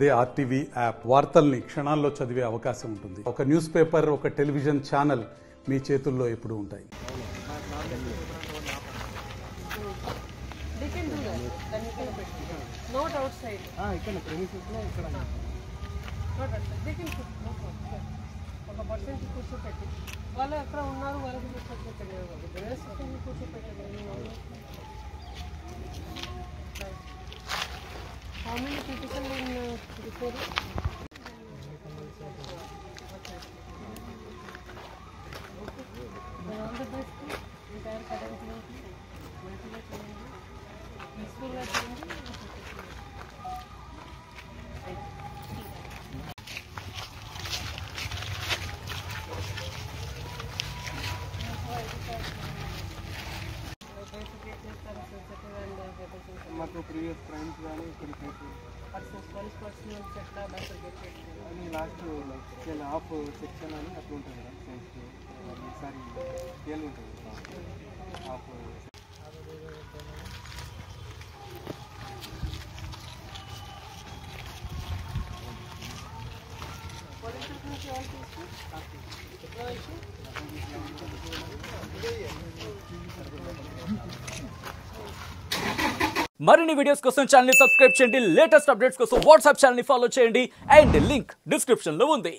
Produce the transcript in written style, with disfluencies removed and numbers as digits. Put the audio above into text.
అదే RTV app వార్తల్ని క్షణాల్లో చదివే అవకాశం ఉంటుంది. ఒక న్యూస్ పేపర్, ఒక టెలివిజన్ ఛానల్ మీ చేతుల్లో ఎప్పుడూ ఉంటాయి. వాళ్ళు ఎక్కడ ఉన్నారు వాళ్ళకి how many people in before all the best entire academic peaceful మాకు ప్రీవియస్ క్రైమ్స్ కానీ ఇక్కడ personal చెట్ల అని లాస్ట్ లైక్ హాఫ్ సెక్షన్ అని అట్లా ఉంటుంది కదా సైన్స్ ఈసారి స్కేల్ ఉంటుంది హాఫ్ మరిన్ని వీడియోస్ కోసం ఛానల్ ని సబ్స్క్రైబ్ చేయండి. లేటెస్ట్ అప్డేట్స్ కోసం వాట్సాప్ ఛానల్ ని ఫాలో చేయండి. అండ్ లింక్ డిస్క్రిప్షన్ లో ఉంది.